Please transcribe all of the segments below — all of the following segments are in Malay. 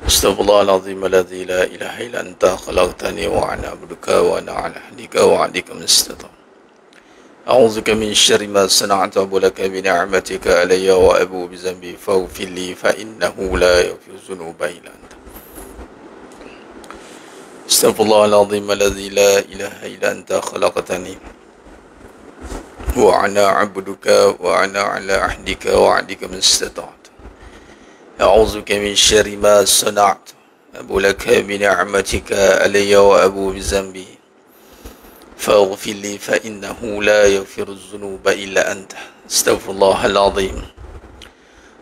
Astaghfirullahaladzim alladzi la ilaha illa anta khalaqtani wa ana abduka wa ana ala ahdika wa ahdika mastata. A'udzubika min syarri ma sana'tu wa laka bi ni'matika alayya wa abu bi dhanbi faghfir li fa innahu la yaghfiru dhunuba illa anta. Astaghfirullahaladzim alladzi la ilaha illa anta khalaqtani wa ana abduka wa ana ala ahdika wa ahdika mastata. أعوذ بك من شر ما صنعت أبو لك بنعمتك علي وأبو بذنبي فاغفر لي فإنه لا يغفر الذنوب إلا أنت استغفر الله العظيم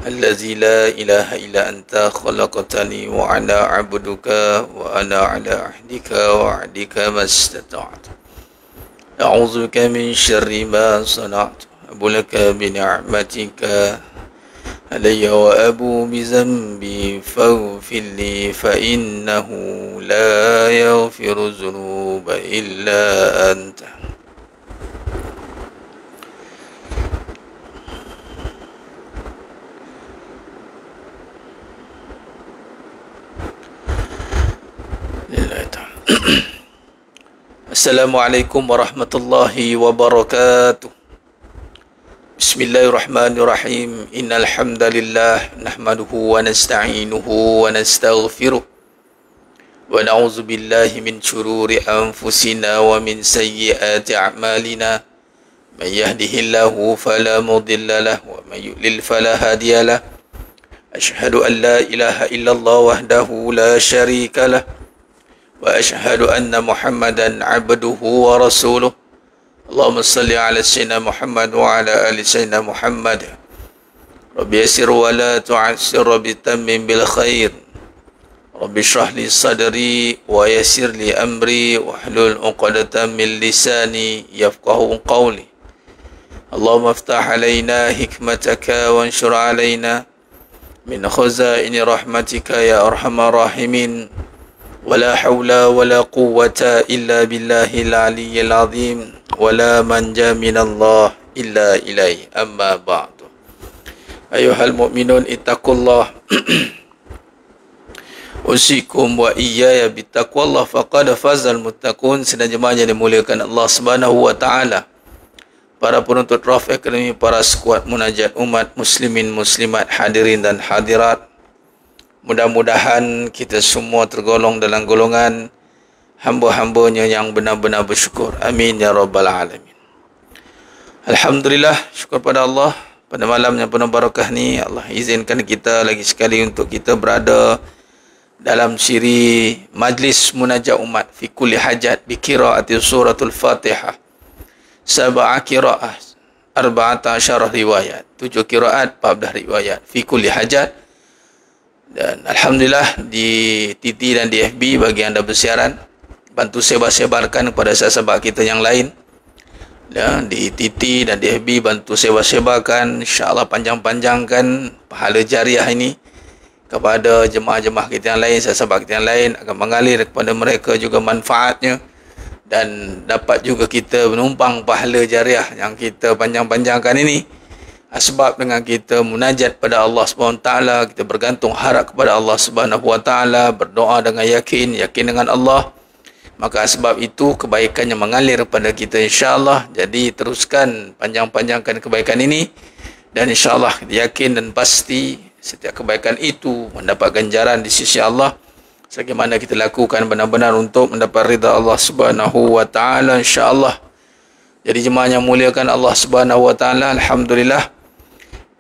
الذي لا إله إلا أنت خلقتني وأنا عبدك وأنا على عهدك ووعدك ما استطعت أعوذ بك من شر ما صنعت أبو لك بنعمتك علي وأبو بذنبي فاغفر لي فإنه لا يغفر الذنوب إلا أنت. Assalamualaikum warahmatullahi wabarakatuh. Bismillahirrahmanirrahim. Innal hamdalillah nahmaduhu wa nasta'inuhu wa nastaghfiruh wa na'udzu billahi min shururi anfusina wa min sayyiati a'malina. May yahdihillahu fala mudilla lahu wa may yudlil fala hadiya lahu. Asyhadu an la ilaha illallah wahdahu la syarika lahu wa asyhadu anna Muhammadan 'abduhu wa rasuluh. Allahumma salli ala sayyidina Muhammad wa ala ali sayyidina Muhammad. Rabbi yassir wa la tu'assir, Rabbi tammim bil khair. Rabbi shrah li sadri wa yassir li amri wa hlul 'uqdatam min lisani yafqahu qawli. Allahumma iftah alaina hikmataka wa anshur alaina min khazaini rahmatika ya arhamar rahimin. ولا حول ولا قوة إلا بالله العلي العظيم ولا منجا من الله إلا إليه أما بعد أيها المؤمنون اتقوا الله أوصيكم وإياي بتقوى الله فقد فاز المتقون. Sedang jemaah yang dimuliakan Allah Subhanahu wa taala, para penuntut Raf Academy, para skuad munajat umat muslimin muslimat, hadirin dan hadirat, mudah-mudahan kita semua tergolong dalam golongan hamba-hambanya yang benar-benar bersyukur. Amin ya rabbal alamin. Alhamdulillah, syukur pada Allah. Pada malam yang penuh barakah ni, Allah izinkan kita lagi sekali untuk kita berada dalam siri majlis munajat umat fi kulli hajat bi qiraati suratul Fatihah. Sab'a qiraah, 14 riwayat, 7 qiraat, 14 riwayat fi kulli hajat. Dan Alhamdulillah di TT dan di FB bagi anda bersiaran, bantu sebar-sebarkan kepada sahabat kita yang lain. Dan di TT dan di FB bantu sebar-sebarkan, insyaAllah panjang-panjangkan pahala jariah ini kepada jemaah-jemaah kita yang lain, sahabat kita yang lain, akan mengalir kepada mereka juga manfaatnya. Dan dapat juga kita menumpang pahala jariah yang kita panjang-panjangkan ini. Sebab dengan kita munajat pada Allah Subhanahu Wa Taala, kita bergantung harap kepada Allah Subhanahu Wa Taala, berdoa dengan yakin dengan Allah, maka sebab itu kebaikannya mengalir kepada kita insya-Allah. Jadi teruskan panjang-panjangkan kebaikan ini, dan insya-Allah yakin dan pasti setiap kebaikan itu mendapat ganjaran di sisi Allah, sebagaimana kita lakukan benar-benar untuk mendapat ridha Allah Subhanahu Wa Taala insya-Allah. Jadi jemaah yang muliakan Allah Subhanahu Wa Taala, alhamdulillah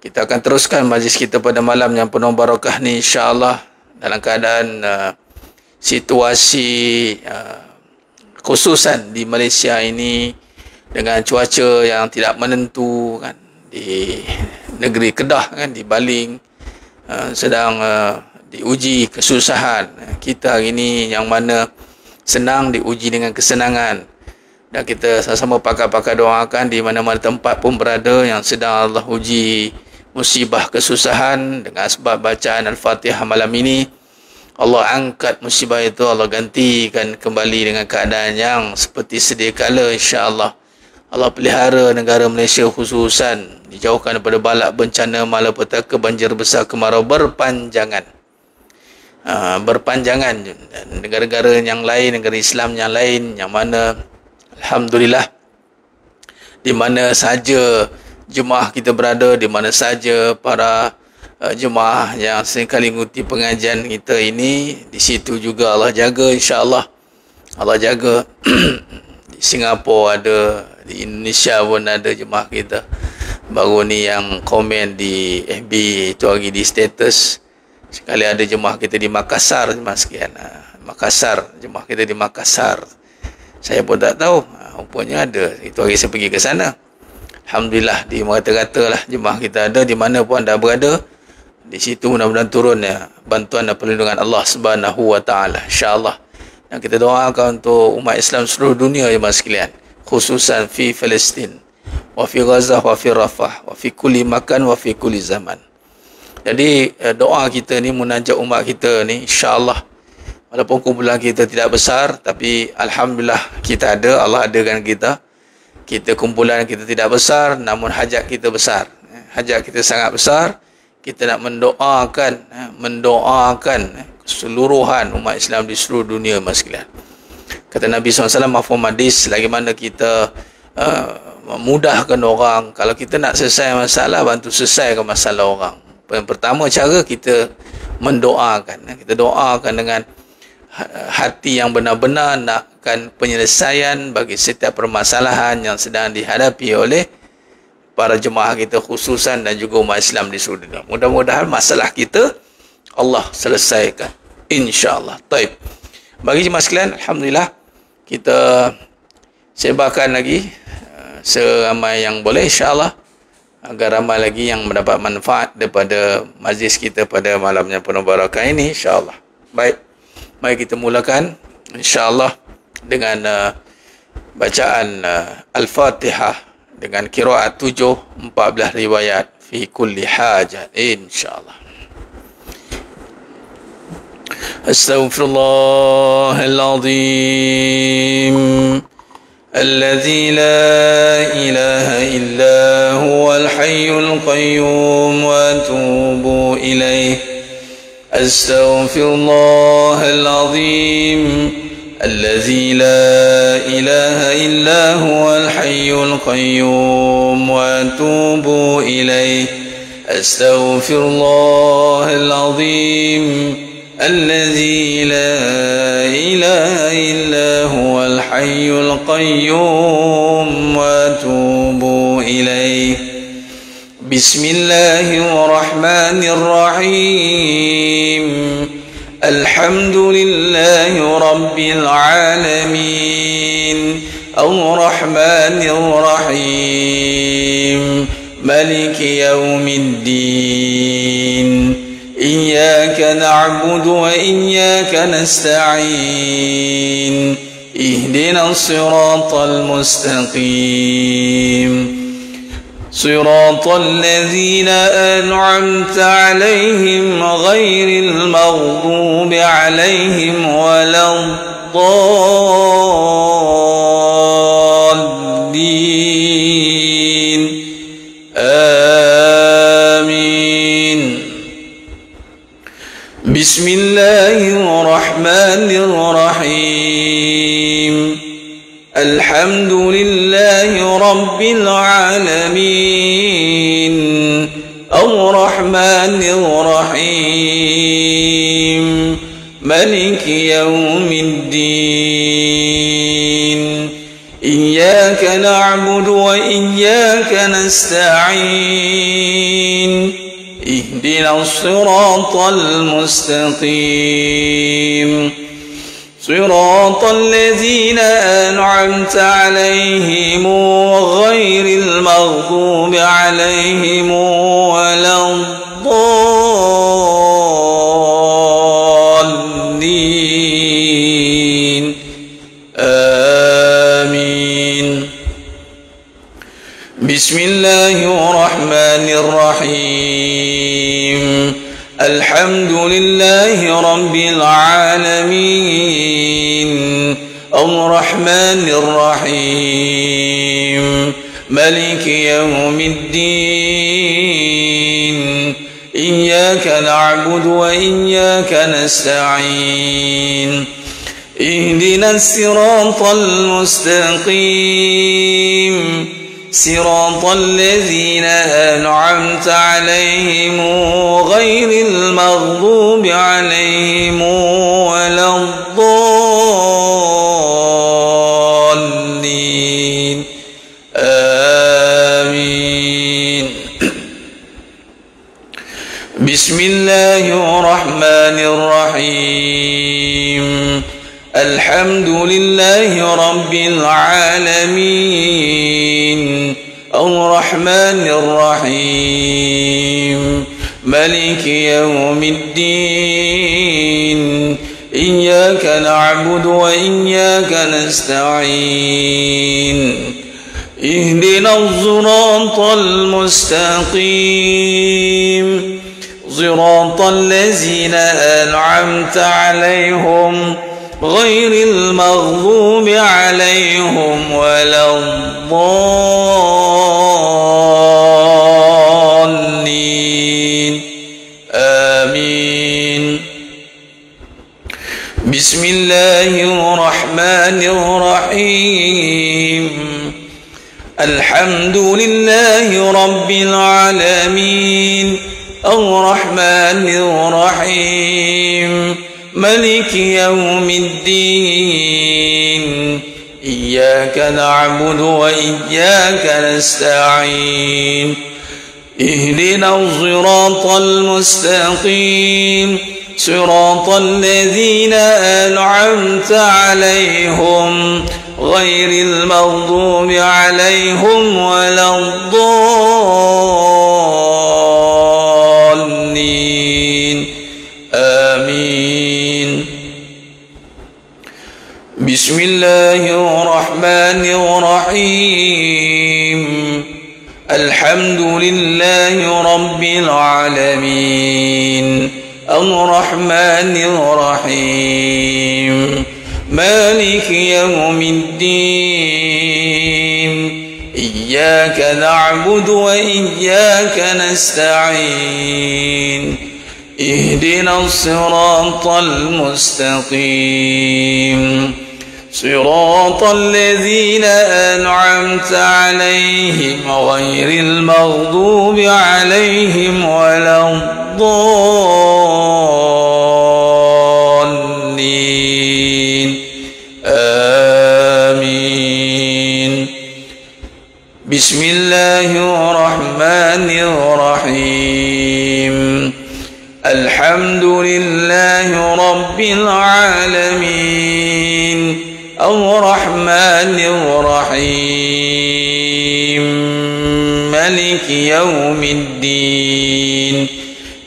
kita akan teruskan majlis kita pada malam yang penuh barakah ni insya-Allah, dalam keadaan situasi khususan di Malaysia ini dengan cuaca yang tidak menentu kan, di negeri Kedah kan, di Baling sedang diuji kesusahan. Kita hari ini yang mana senang diuji dengan kesenangan, dan kita sama-sama pakar-pakar doakan di mana-mana tempat pun berada yang sedang Allah uji musibah kesusahan, dengan sebab bacaan Al-Fatihah malam ini Allah angkat musibah itu, Allah gantikan kembali dengan keadaan yang seperti sedia kala insya-Allah. Allah pelihara negara Malaysia khususan dijauhkan daripada balak bencana malapetaka, banjir besar, kemarau berpanjangan. berpanjangan. Dan negara-negara yang lain, negara Islam yang lain, yang mana alhamdulillah di mana saja jemaah kita berada, di mana saja para jemaah yang seringkali mengikuti pengajian kita ini, di situ juga Allah jaga, insya-Allah. Allah jaga. Di Singapura ada, di Indonesia pun ada jemaah kita. Baru ni yang komen di FB itu hari di status, sekali ada jemaah kita di Makassar, jemaah sekian. Makassar, jemaah kita di Makassar. Saya pun tak tahu, rupanya ada. Itu hari saya pergi ke sana. Alhamdulillah, di merata-rata lah jemaah kita ada, di mana pun anda berada. Di situ mudah-mudahan turun bantuan dan perlindungan Allah Subhanahu wa taala, insya-Allah. Dan kita doakan untuk umat Islam seluruh dunia jemaah sekalian, khususan fi Palestin, wa fi Gaza, wa fi Rafah, wa fi kulli makan, wa fi kulli zaman. Jadi doa kita ni, munajat umat kita ni, insya-Allah, walaupun kumpulan kita tidak besar, tapi alhamdulillah kita ada, Allah adakan kita. Kita kumpulan kita tidak besar, namun hajat kita besar. Hajat kita sangat besar. Kita nak mendoakan keseluruhan umat Islam di seluruh dunia, mas sekalian. Kata Nabi SAW, mafhum hadis, bagaimana kita memudahkan orang. Kalau kita nak selesai masalah, bantu selesaikan masalah orang. Yang pertama, cara kita mendoakan. Kita doakan dengan hati yang benar-benar nakkan penyelesaian bagi setiap permasalahan yang sedang dihadapi oleh para jemaah kita khususan dan juga umat Islam di seluruh dunia. Mudah-mudahan masalah kita Allah selesaikan, insya-Allah. Taib. Bagi jemaah sekalian, alhamdulillah kita sebarkan lagi seramai yang boleh, insya-Allah, agar ramai lagi yang mendapat manfaat daripada majlis kita pada malamnya penuh barakah ini, insya-Allah. Baik, mari kita mulakan insya-Allah dengan bacaan Al-Fatihah dengan qiraat 7, 14 riwayat fi kulli hajat, insya-Allah. Astaghfirullahal azim alladzi la ilaha illa huwal hayyul qayyum wa atubu ilaih. Astaghfirullahal azim الذي لا إله إلا هو الحي القيوم وأتوب إليه. أستغفر الله العظيم الذي لا إله إلا هو الحي القيوم وأتوب إليه. بسم الله الرحمن الرحيم. الحمد لله رب العالمين الرحمن الرحيم ملك يوم الدين إياك نعبد وإياك نستعين اهدنا الصراط المستقيم صراط الذين أنعمت عليهم غير المغضوب عليهم ولا الضالين. آمين. بسم الله الرحمن الرحيم. الحمد لله رب العالمين الرحمن الرحيم ملك يوم الدين إياك نعبد وإياك نستعين اهدنا الصراط المستقيم صراط الذين أنعمت عليهم غير المغضوب عليهم ولا الضالين. آمين. بسم الله الرحمن الرحيم. الحمد لله رب العالمين الرحمن الرحيم ملك يوم الدين إياك نعبد وإياك نستعين اهدنا الصراط المستقيم صراط الذين أنعمت عليهم غير المغضوب عليهم ولا الضالين آمين. بسم الله الرحمن الرحيم الحمد لله رب العالمين الرحمن الرحيم مالك يوم الدين إياك نعبد وإياك نستعين اهدنا الصراط المستقيم صراط الذين أنعمت عليهم غير المغضوب عليهم ولا الضالين آمين. بسم الله الرحمن الرحيم الحمد لله رب العالمين الرحمن الرحيم مالك يوم الدين إياك نعبد وإياك نستعين اهدنا الصراط المستقيم صراط الذين أنعمت عليهم غير المغضوب عليهم ولا الضالين آمين. بسم الله الرحمن الرحيم الحمد لله رب العالمين الرحمن الرحيم مالك يوم الدين إياك نعبد وإياك نستعين اهدنا الصراط المستقيم صراط الذين أنعمت عليهم غير المغضوب عليهم ولا الضالين آمين. بسم الله الرحمن الرحيم الحمد لله رب العالمين الرحمن الرحيم مالك يوم الدين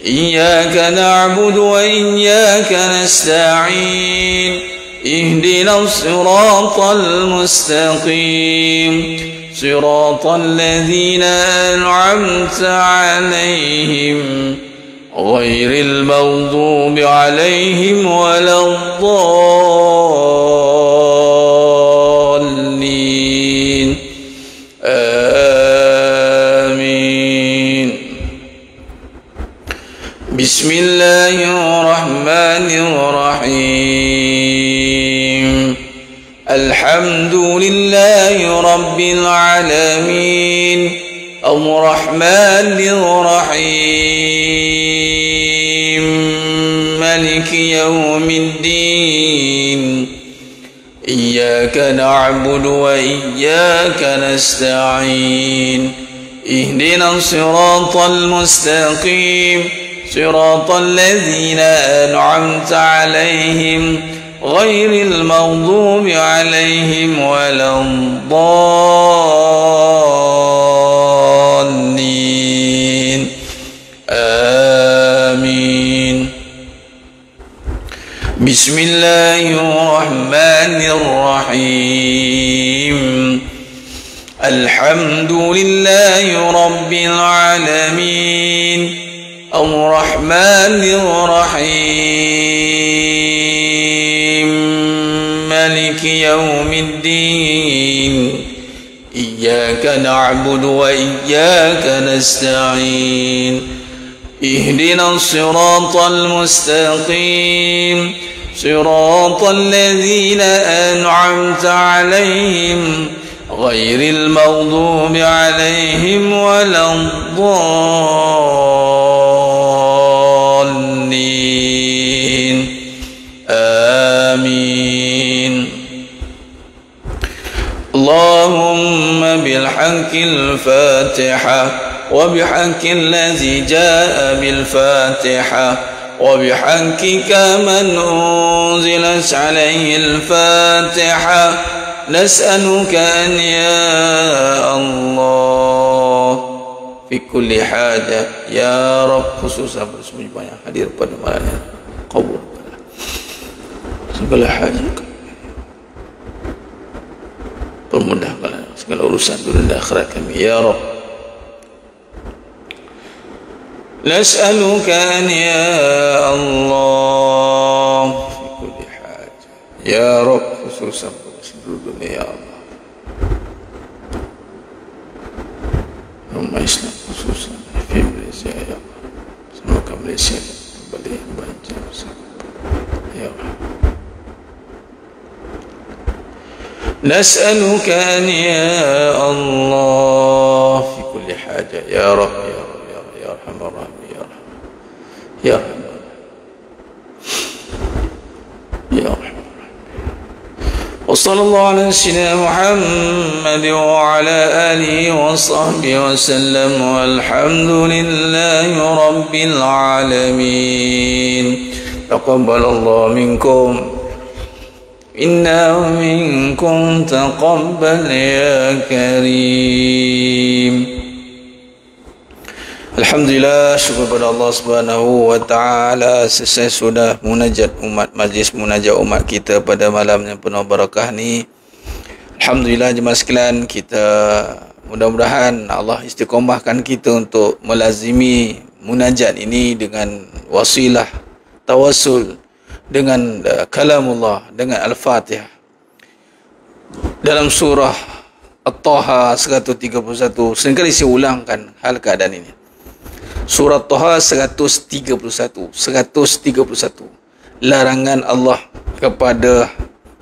إياك نعبد وإياك نستعين اهدنا الصراط المستقيم صراط الذين أنعمت عليهم غير المغضوب عليهم ولا الضالين آمين. بسم الله الرحمن الرحيم الحمد لله رب العالمين الرحمن الرحيم مالك يوم الدين إياك نعبد وإياك نستعين اهدنا الصراط المستقيم صراط الذين أنعمت عليهم غير المغضوب عليهم ولا الضالين آمين. بسم الله الرحمن الرحيم الحمد لله رب العالمين الرحمن الرحيم مالك يوم الدين إياك نعبد وإياك نستعين اهدنا الصراط المستقيم صراط الذين أنعمت عليهم غير المغضوب عليهم ولا الضالين آمين. اللهم بالحق الفاتحة وبحق الذي جاء بالفاتحة وبحقك من أنزلت عليه الفاتحة نسألك أن يا الله في كل حاجة يا رب khususnya bersembunyi banyak hadir pada malam ini qabul segala hajat permudahkanlah segala urusan dunia dan akhirat kami ya Rabb. نسألك أن يا الله في كل حاجة يا رب خصوصا seluruh dunia ya Allah. Rumah Islam khususnya di Malaysia ya Allah. Semoga Malaysia kembali banyak ya Allah. نسألك أن يا الله في كل حاجة يا رب يا رب يا رب يا أرحم الراحمين يا رب يا رب يا رب. وصلى الله على سيدنا محمد وعلى آله وصحبه وسلم والحمد لله رب العالمين. تقبل الله منكم إنا ومنكم تقبل يا كريم. Alhamdulillah, syukur kepada Allah Subhanahu wa taala. Selesai sudah munajat umat, majlis munajat umat kita pada malam yang penuh barakah ni. Alhamdulillah jemaah sekalian, kita mudah-mudahan Allah istiqomahkan kita untuk melazimi munajat ini dengan wasilah tawassul dengan kalamullah, dengan Al-Fatihah. Dalam surah At-Taha 131, seringkali saya ulangkan hal keadaan ini. Surah Taha 131. Larangan Allah kepada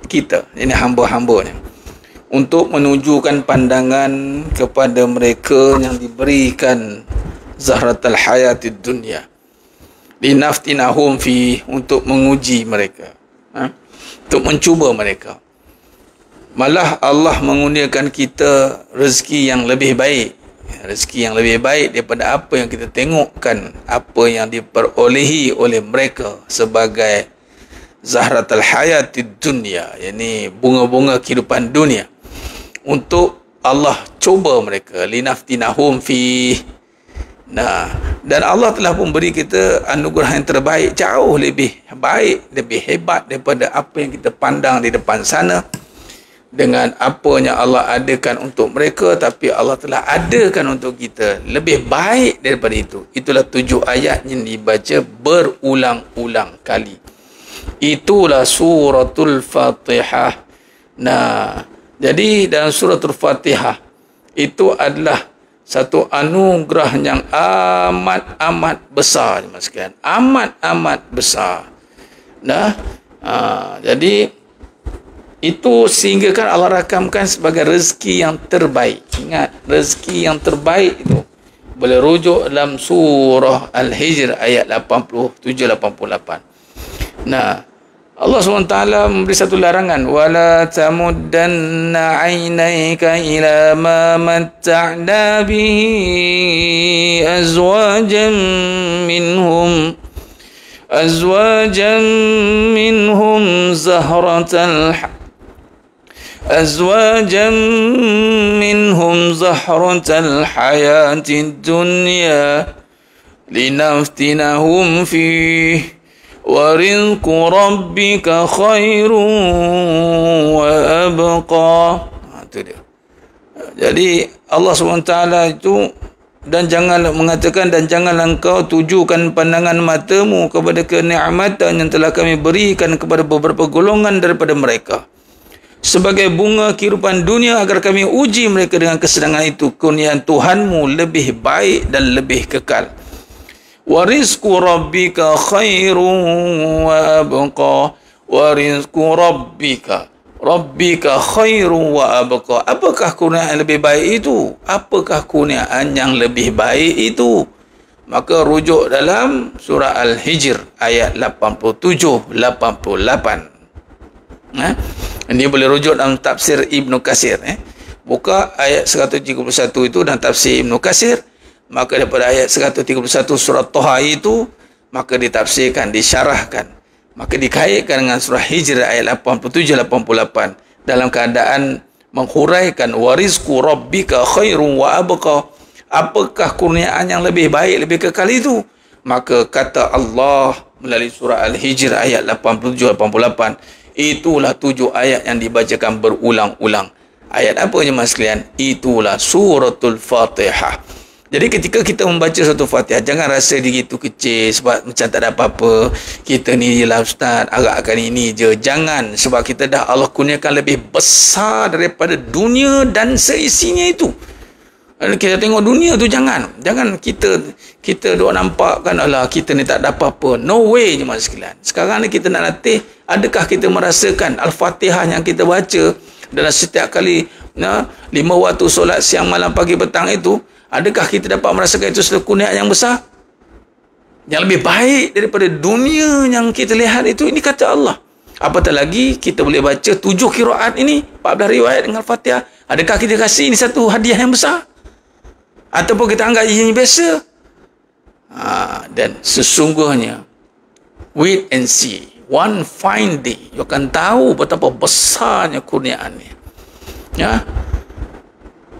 kita, ini hamba-hambanya, untuk menunjukkan pandangan kepada mereka yang diberikan zahratul hayatid dunya, linaftinahum fi, untuk menguji mereka, untuk mencuba mereka. Malah Allah mengurniakan kita rezeki yang lebih baik, rezeki yang lebih baik daripada apa yang kita tengokkan, apa yang diperolehi oleh mereka sebagai zahratul hayatid dunya, yakni bunga-bunga kehidupan dunia, untuk Allah cuba mereka, linaftinahum fi. Nah, dan Allah telah pun beri kita anugerah yang terbaik, jauh lebih baik, lebih hebat daripada apa yang kita pandang di depan sana, dengan apa yang Allah adakan untuk mereka. Tapi Allah telah adakan untuk kita lebih baik daripada itu. Itulah 7 ayat yang dibaca berulang-ulang kali. Itulah suratul Fatihah. Nah, jadi dalam suratul Fatihah itu adalah satu anugerah yang amat-amat besar, mas sekalian. Amat-amat besar. Nah, jadi itu sehingga kan Allah rakamkan sebagai rezeki yang terbaik. Ingat, rezeki yang terbaik itu boleh rujuk dalam surah Al-Hijr ayat 87-88. Nah, Allah SWT memberi satu larangan, wala tamuddanna 'ainaika ila ma matta'na bihi azwajan minhum zahratal hayatid dunya linaftinahum fihi wa rizqu rabbika khairun wa abqa. Itu dia. Jadi Allah SWT itu, dan janganlah mengatakan, dan janganlah engkau tujukan pandangan matamu kepada kenikmatan yang telah kami berikan kepada beberapa golongan daripada mereka sebagai bunga kehidupan dunia, agar kami uji mereka dengan kesenangan itu. Kurniaan Tuhanmu lebih baik dan lebih kekal. Wa rizqu rabbika khairun wa abqa. Wa rizqu rabbika khairun wa abqa. Apakah kurniaan yang lebih baik itu? Apakah kurniaan yang lebih baik itu? Maka rujuk dalam surah Al-Hijr ayat 87-88. Ini boleh rujuk dalam tafsir Ibnu Katsir. Buka ayat 131 itu dan tafsir Ibnu Katsir. Maka daripada ayat 131 surah Toha itu, maka ditafsirkan, disyarahkan. Maka dikaitkan dengan surah Hijr ayat 87-88 dalam keadaan menghuraikan wa rizqu rabbika khairun wa abqa. Apakah kurniaan yang lebih baik, lebih kekal itu? Maka kata Allah melalui surah Al-Hijr ayat 87-88, itulah 7 ayat yang dibacakan berulang-ulang. Ayat apa jemaah sekalian? Itulah suratul Fatihah. Jadi ketika kita membaca satu Fatihah, jangan rasa diri itu kecil sebab macam tak ada apa-apa. Kita ni je lah ustaz, agak-agak ini je. Jangan, sebab kita dah Allah kurniakan lebih besar daripada dunia dan seisinya itu. Kita tengok dunia tu jangan kita duk nampak kan, alah kita ni tak ada apa-apa. No way jemaah sekalian. Sekarang ni kita nak latih, adakah kita merasakan Al-Fatihah yang kita baca dalam setiap kali 5 waktu solat siang, malam, pagi, petang itu, adakah kita dapat merasakan itu satu kurniaan yang besar, yang lebih baik daripada dunia yang kita lihat itu? Ini kata Allah. Apatah lagi kita boleh baca 7 qiraat ini, 14 riwayat dengan Al-Fatihah. Adakah kita kasih ini satu hadiah yang besar? Ataupun kita anggap ini biasa? Dan sesungguhnya, wait and see. One fine day, you akan tahu betapa besarnya kurniaannya. Ya.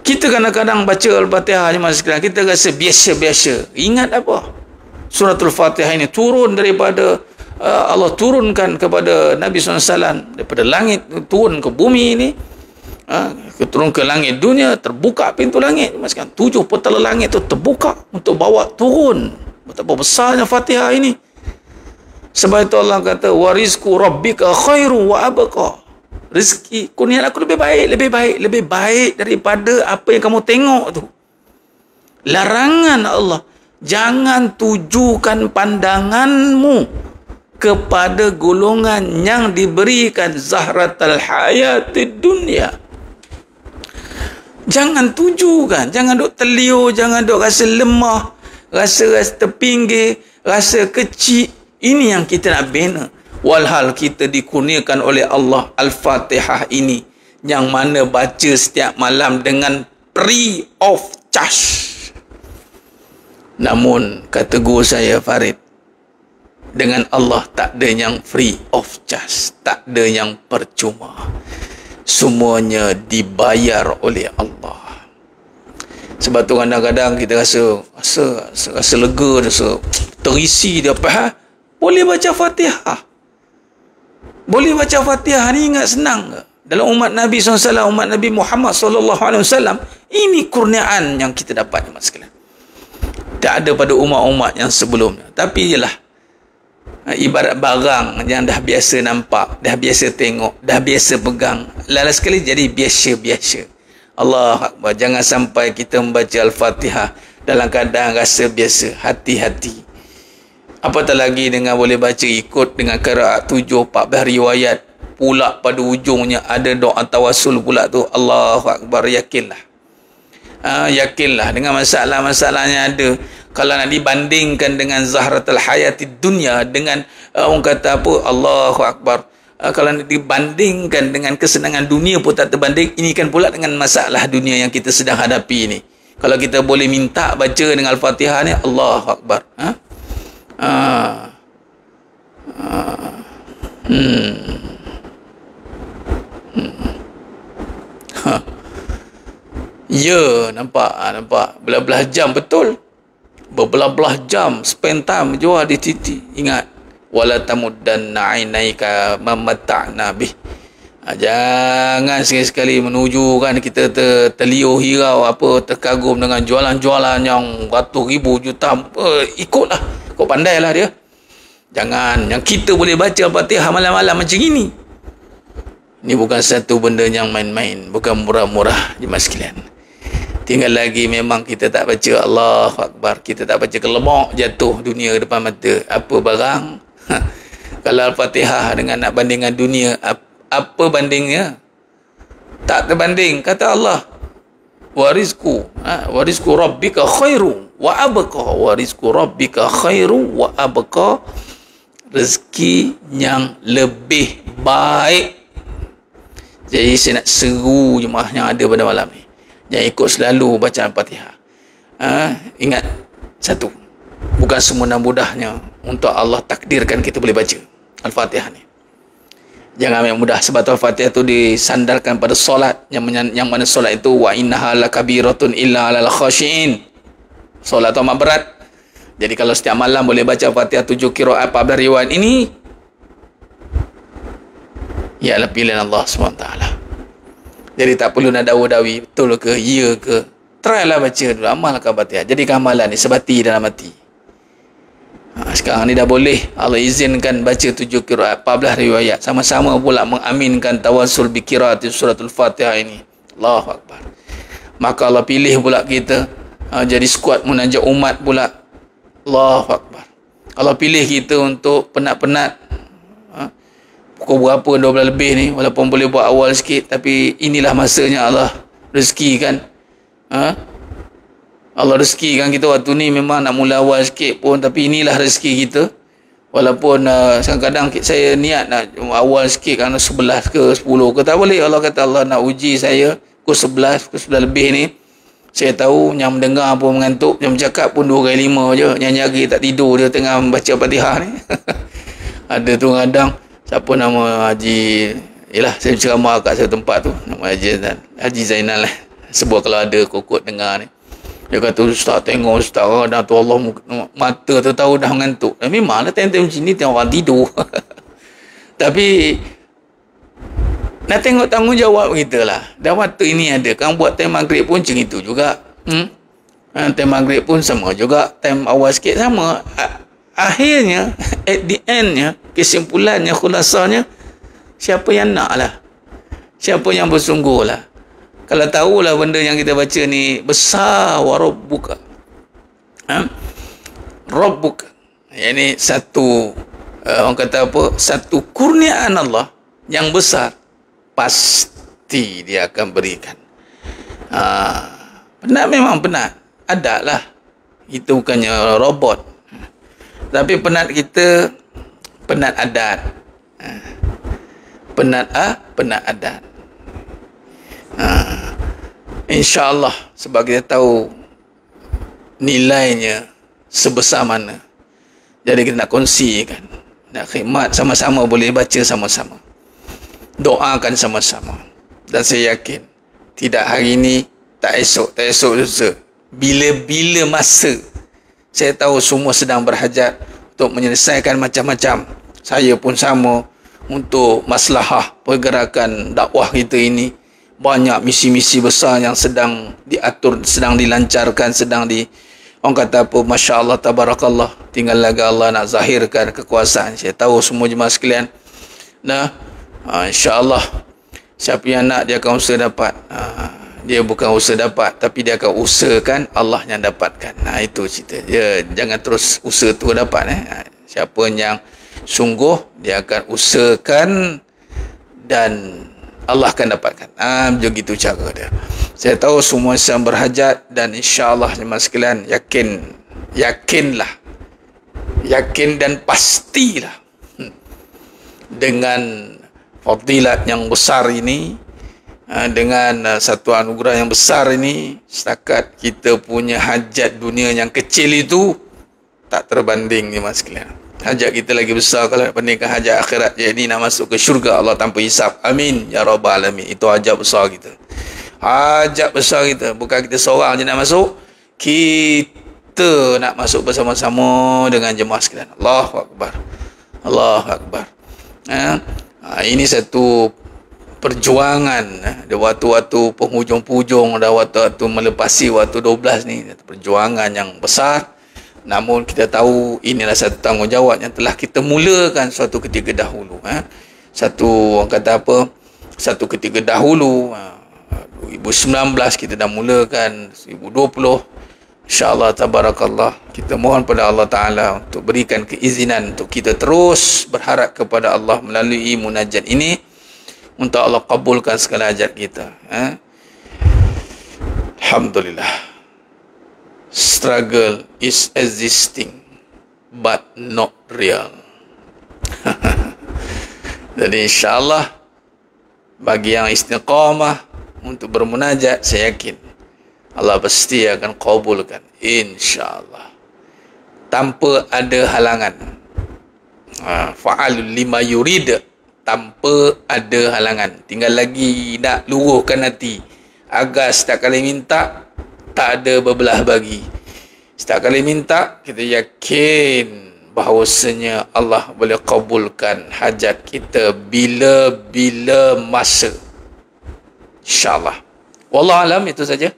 Kita kadang-kadang baca Al-Fatihah jemaah sekalian, kita rasa biasa-biasa. Ingat apa? Suratul Fatihah ini turun daripada Allah turunkan kepada Nabi SAW daripada langit, turun ke bumi ini. Turun ke langit dunia, terbuka pintu langit. 7 petala langit itu terbuka untuk bawa turun. Betapa besarnya Fatihah ini. Sebab itu Allah kata, wa rizqu rabbika khairu wa abqa. Rezeki kurniaan aku lebih baik daripada apa yang kamu tengok tu. Larangan Allah, jangan tujukan pandanganmu kepada golongan yang diberikan zahratal hayatid dunia. Jangan tujukan, jangan duk terliur, jangan duk rasa lemah, rasa terpinggir, rasa kecil. Ini yang kita nak bina. Walhal kita dikurniakan oleh Allah Al-Fatihah ini, yang mana baca setiap malam dengan free of charge. Namun kata guru saya Farid, dengan Allah tak ada yang free of charge, tak ada yang percuma. Semuanya dibayar oleh Allah. Sebab tu kadang-kadang kita rasa lega, rasa terisi dia apa? Boleh baca Fatihah. Boleh baca Fatihah ni, ingat senang ke? Dalam umat Nabi SAW, umat Nabi Muhammad SAW, ini kurniaan yang kita dapat jemaah sekalian. Tak ada pada umat-umat yang sebelumnya. Tapi ialah ibarat barang yang dah biasa nampak, dah biasa tengok, dah biasa pegang, lala sekali jadi biasa-biasa. Allah Akbar. Jangan sampai kita membaca Al-Fatihah dalam keadaan rasa biasa. Hati-hati. Apatah lagi dengan boleh baca ikut dengan qiraat 7, 14 riwayat. Pula pada ujungnya ada doa tawasul pula tu. Allahu Akbar. Yakinlah. Yakinlah dengan masalah-masalahnya ada. Kalau nak dibandingkan dengan zahratul hayatid dunia, dengan orang kata apa, Allahu Akbar, kalau nak dibandingkan dengan kesenangan dunia pun tak terbanding. Ini kan pula dengan masalah dunia yang kita sedang hadapi ini. Kalau kita boleh minta baca dengan Al-Fatihah ni, Allahu Akbar. Ya, nampak belah-belah jam betul. Berbelah-belah jam spend time jual di titi. Ingat, wala tamuddanna ainaika mamata'na bih. Jangan sekali-sekali menuju kan kita terliur hirau apa, terkagum dengan jualan-jualan yang ratus ribu juta. Ikutlah, kau pandailah dia. Jangan, yang kita boleh baca Al-Fatihah malam-malam macam ini. Ini bukan satu benda yang main-main, bukan murah-murah jemaah sekalian. Tinggal lagi memang kita tak baca Allahu Akbar. Kita tak baca kelemak jatuh dunia depan mata. Apa barang? Kalau Al-Fatihah dengan nak bandingkan dunia, apa bandingnya? Tak terbanding. Kata Allah, warizku rabbika khairu wa abqa. Warizku rabbika khairu wa abqa. Rezeki yang lebih baik. Jadi saya nak seru jemaah yang ada pada malam ni, jangan ikut selalu bacaan Al-Fatihah. Ingat satu, bukan semudahnya untuk Allah takdirkan kita boleh baca Al-Fatihah ni. Jangan ambil mudah, sebab Al-Fatihah tu disandarkan pada solat, yang mana solat itu wa innaha lakabiratun illa alal khashiin. Solat tu amat berat. Jadi kalau setiap malam boleh baca Al-Fatihah 7 qiraat 14 riwayat ini, ialah pilihan Allah SWT. Jadi tak perlu nak dawi-dawi betul ke, ya ke, try lah baca dulu, amalkan Al-Fatihah. Jadi amalan ni sebati dalam hati. Sekarang ni dah boleh, Allah izinkan baca 7 qiraat 14 riwayat, sama-sama pula mengaminkan tawasul bi qiraat suratul Fatihah ini. Allahu Akbar. Maka Allah pilih pula kita jadi skuad munajat umat pula. Allahu Akbar. Allah pilih kita untuk penat-penat pukul berapa, 12 lebih ni, walaupun boleh buat awal sikit, tapi inilah masanya Allah rezekikan. Allah rezekikan kita waktu ni, memang nak mula awal sikit pun, tapi inilah rezeki kita. Walaupun kadang-kadang saya niat nak awal sikit kerana 11 ke 10 ke, tak boleh. Allah kata Allah nak uji saya pukul 11 lebih ni. Saya tahu yang mendengar pun mengantuk, yang bercakap pun 2 kali 5 je, yang jaga tak tidur, dia tengah membaca Al-Fatihah ni. Ada tu kadang siapa nama Haji, yelah saya ceramah kat satu tempat tu, nama Haji Zainal lah. Sebab kalau ada kokot dengar ni, dia kata, Ustaz tengok Ustaz dah tu Allah mata tu tahu dah mengantuk. Memanglah time-time macam ni tengok orang tidur. Tapi nak tengok tanggungjawab kita lah. Dan waktu ini ada, kan buat time maghrib pun macam itu juga. Time maghrib pun sama juga, time awal sikit sama. Akhirnya, at the endnya, kesimpulannya, khulasanya, siapa yang nak lah, siapa yang bersungguh lah. Kalau tahulah benda yang kita baca ni besar, wa rabbuka, rabbuka, ini satu orang kata apa, satu kurniaan Allah yang besar, pasti dia akan berikan. Penat memang penat, ada lah, itu bukannya robot. Tapi penat kita, penat adat. Penat adat. InsyaAllah, sebab kita tahu nilainya sebesar mana. Jadi kita nak kongsikan, nak khidmat sama-sama, boleh baca sama-sama, doakan sama-sama. Dan saya yakin, tidak hari ini, tak esok lusa, bila-bila masa. Saya tahu semua sedang berhajat untuk menyelesaikan macam-macam. Saya pun sama, untuk maslahah pergerakan dakwah kita ini. Banyak misi-misi besar yang sedang diatur, sedang dilancarkan, orang kata apa, Masya Allah, Tabarakallah. Tinggal lagi Allah nak zahirkan kekuasaan. Saya tahu semua jemaah sekalian. InsyaAllah, siapa yang nak, dia akan usaha dapat. Dia bukan usaha dapat, tapi dia akan usahakan, Allah yang dapatkan. Itu cerita. Dia jangan terus usaha tu dapat. Siapa yang sungguh, dia akan usahakan dan Allah akan dapatkan. Begitu cara dia. Saya tahu semua yang berhajat, dan insya-Allah jemaah sekalian, yakinlah, yakin dan pastilah dengan fadilat yang besar ini, dengan satu anugerah yang besar ini, setakat kita punya hajat dunia yang kecil itu tak terbanding jemaah sekalian. Hajat kita lagi besar kalau bandingkan hajat akhirat. Jadi nak masuk ke syurga Allah tanpa hisap. Amin ya rabbal alamin. Itu hajat besar kita. Hajat besar kita. Bukan kita seorang je nak masuk, kita nak masuk bersama-sama dengan jemaah sekalian. Allahu Akbar. Allahu Akbar. Ini satu perjuangan. Ada waktu-waktu penghujung-hujung, ada waktu-waktu melepasi waktu 12 ni. Perjuangan yang besar. Namun kita tahu inilah satu tanggungjawab yang telah kita mulakan suatu ketika dahulu. Satu, orang kata apa, satu ketika dahulu, 2019 kita dah mulakan, 2020. InsyaAllah tabarakallah, kita mohon pada Allah Ta'ala untuk berikan keizinan untuk kita terus berharap kepada Allah melalui munajat ini, untuk Allah kabulkan segala hajat kita. Alhamdulillah. Struggle is existing but not real. Jadi insyaAllah bagi yang istiqamah untuk bermunajat, saya yakin Allah pasti akan kabulkan, insyaAllah, tanpa ada halangan. Fa'alul lima yurid, tanpa ada halangan. Tinggal lagi nak luruhkan hati agar setiap kali minta tak ada berbelah bagi. Setiap kali minta kita yakin bahawasanya Allah boleh kabulkan hajat kita bila-bila masa, insyaAllah. Wallahu alam, itu saja.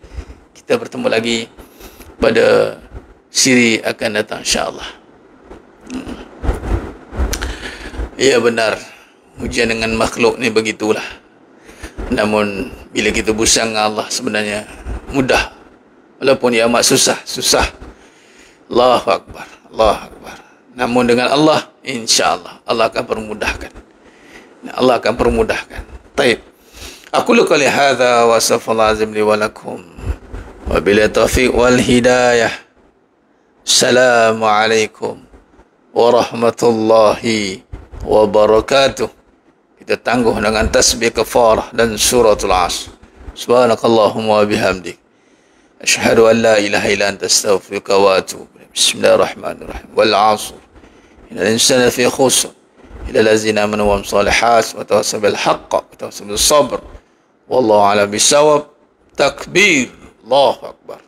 Kita bertemu lagi pada siri akan datang, insyaAllah. Ya benar, ujian dengan makhluk ni begitulah. Namun bila kita bersama dengan Allah sebenarnya mudah, walaupun ia amat susah. Allahu Akbar, Allahu Akbar. Namun dengan Allah, insyaAllah Allah akan permudahkan. Allah akan permudahkan. Taib. Aku qali hadza wa astaghfirullah azim li wa lakum. Wabillahi taufiq wal hidayah. Assalamualaikum warahmatullahi wabarakatuh. Kita tangguh dengan tasbih kafarah dan suratul Asr. Subhanakallahumma wa bihamdik, asyhadu an la ilaha illa anta, astaghfiruka wa atubu ilaik. Bismillahirrahmanirrahim. Wal 'asr, innal insana fi khusr, illa allazina amanu wa amilus solihat wa tawassaw bil haqq wa tawassaw bis sabr. Wallahu a'lam bissawab. Takbir. Allahu Akbar.